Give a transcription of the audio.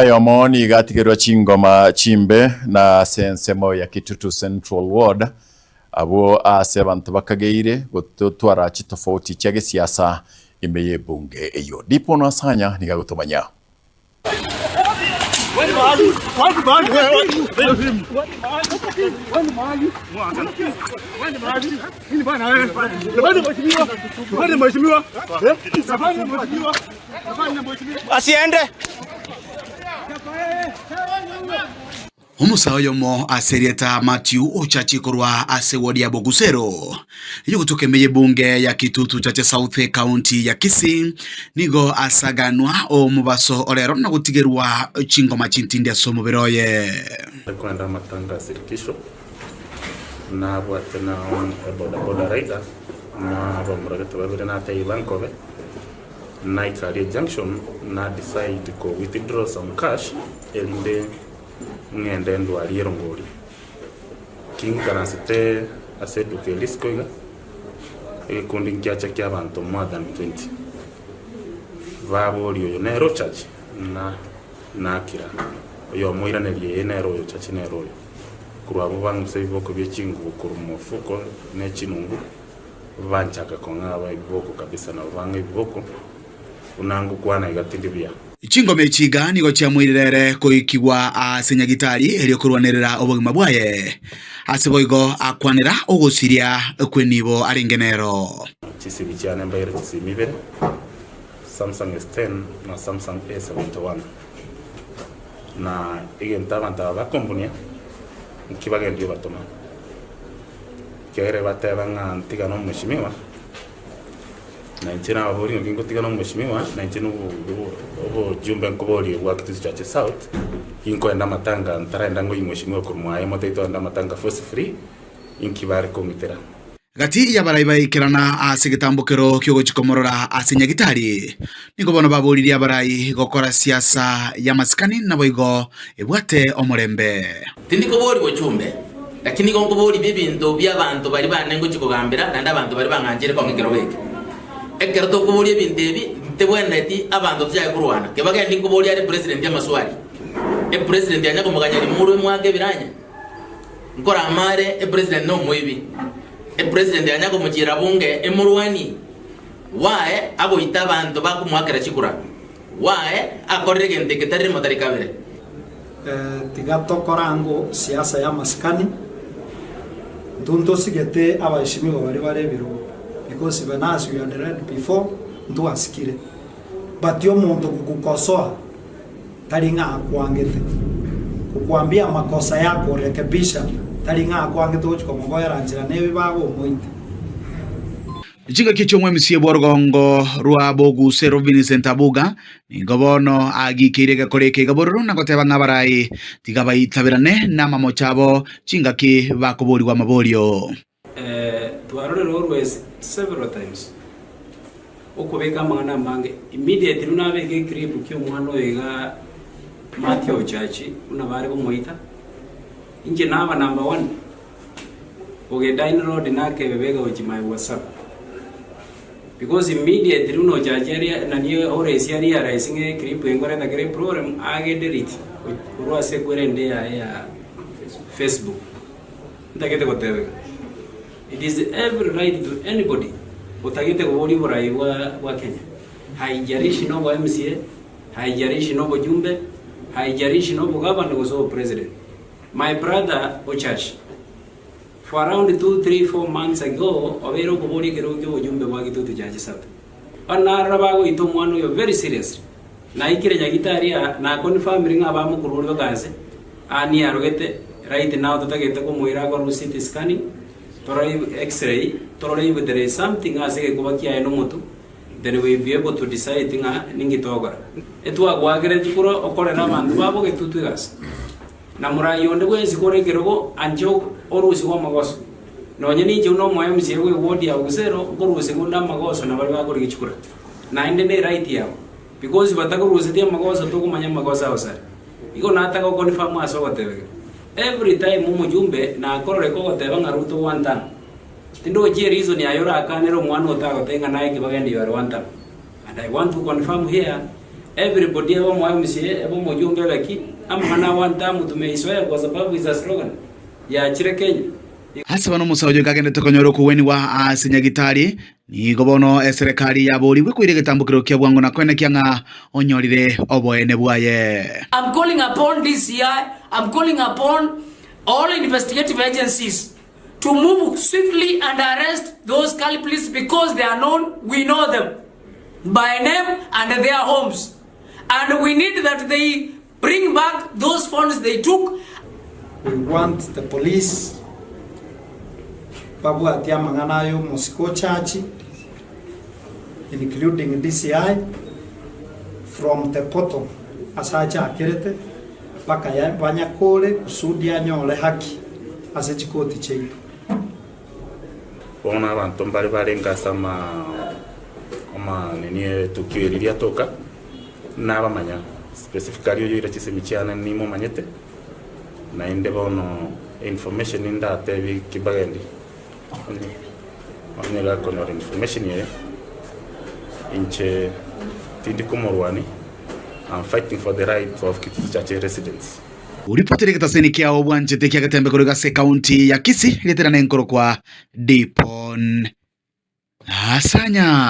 Yomoni gatigerwa chingoma chimbe na sensemo ya Kitutu Central Ward abo ase abantu bakageire gutwara chitofauti chage siasa imeye bunge eyo dipo no asanya nigagutumanya asiende Umusayo mo aserieta Matthew ochachikorwa ase wodi ya Bogusero yugutokemeye bunge ya Kitutu chache South County ya Kisii nigo asaganwa o mubaso orero na gutigerwa chingoma chintindi asomo beroye kwenda matanga sirikisho na bwatena on boda rider na bamuragata babire na tayi bankove na ikari junction na decide ko withdraw some cash elinde ngende ndo aliero ngori kingana sete asedu ke liskoiga kundi nkiacha kya abantu more than 20 vabo liyo nero church na kira yo moira ne nero yo church nero yo kurabo bangu seivo ko byechingu kurumofuko ne chinungu vanchaka konga baiboko kabisa na vanga iboko unangu kwana igatindibia Chingome chiga nigo chia mwirere koikiwa asenyagitari elio kurwanerera obogima bwaye aseboigo akwanera ogusiria kwenibo aringenero chisibi cyane mbayere chisimibe Samsung S10 na Samsung A71 na igentavanta ba kompunia kibagendio batoma kere batebanga ntigano mweshimiwa na nchina wabori ngingo tigano mweshimiwa na nchina ubo jumbe nkobori wa Kitutu chache South inko enda matanga ntaraenda ngo mweshimiwa kurumwaye moteito enda matanga force free inkibare komitera gati ya baraibai kirana asigitambukiro kyogo chikomorora asenyagitari niko bono baburiria barai gokora siasa ya maskani na boigo ebwate omorembe tindiko bori bochumbe lakini gongo bori bibinto by'abantu bari banengo chikogambira nanda abantu bari banganjere kwa ngero beke ekero to kuburi bindebi tebweneti abantu tyaye kurwana kebage ndingo bori ari president ya maswali president yanya kumuganya limuru mwage biranya nkora amare president no moibi president yanya kumujira bunge emurwani wae abo itabantu bakumwakira chikura wae akorege ndeketari motari kabere tigato korango siasa ya maskani ndunto sigete abashimiwa bari barebiro because when as we had read before ndo asikire but yo muntu kukukosoa talinga akwangete kukuambia makosa yako rekebisha talinga akwangete uchiko mogoera njira nebi bago mointe Jiga kichomwe msie borgongo rua Bogusero Vincentabuga ningobono agikirega koreke gabororo nakoteba ngabarai tigabayitabirane na mamochabo chingaki bakobori wa maborio twarorero always several times okubeka mwana mange immediately unabeke clip kyo mwana wega Matthew chachi unabare bomoita inje naba number 1 oge dine road nake bebega ojimai WhatsApp because immediately uno jajaria nani ores yari rising clip engore na great program age delete urwa sekurende ya Facebook ndagete kotebe. It is every right to anybody utagite kubori borai wa Kenya haijarishi no wa MCA haijarishi no bojumbe haijarishi no governor go president. My brother Ochash for around 2-3-4 months ago overo kubori kero bojumbe wa Kitutu chache South anara bago ito mwana yo very serious na ikire nyagitaria na confirm ringa ba mukururo gaze ani arogete right now tutagete ko moira ko CT scanning torai x-ray torai if there is something asege kubakia eno motu then we will be able to decide nga ningitogora etwa gwagere chikuro okorera bantu babo Kitutu gas na murayo ndwe zikoregerego anjo orusi wa magoso nonye nije uno mo MC we wodi ya Bogusero korusi gunda magoso na bali bakori chikura na inde ne right yao because batakorusi dia magoso to kumanya magoso ausari iko nataka ko confirm aso gotebe every time mumujumbe na akorore ko goteba ngaruto one time tindo je reason ya yora akanero mwana otago tenga naye kibagendi yora one time and I want to confirm here everybody abo mwa MCA abo mjumbe laki amana one time tumeizoea kwa sababu is a slogan ya chire Kenya. Hasa bano musajo kagendete konyoro kuweni wa asinyagitari ni gobono serikali ya bori wikwire gitambukiro kia bwango na kwene kianga onyorire oboene bwaye. I'm calling upon DCI, I'm calling upon all investigative agencies to move swiftly and arrest those culprits because they are known, we know them by name and their homes, and we need that they bring back those funds they took. We want the police babu atia manganayo Moscow Church, including DCI, from the bottom asacha akirete paka ya banyakole kusudi anyole haki asechikoti chetu. Bona abantu mbali barenga sama nini tukio lilia toka na bamanya specifically yo ira chisemichana ni mo manyete na inde bono information inda tebi kibagendi ni la kono information ye inche tindi kumorwani. I'm fighting for the right of Kitutu Church residents. Uripotire kitaseni kia obwanje tekia Getembe kuri gase county ya Kisii getera nenkoro kwa Dipon Asanya.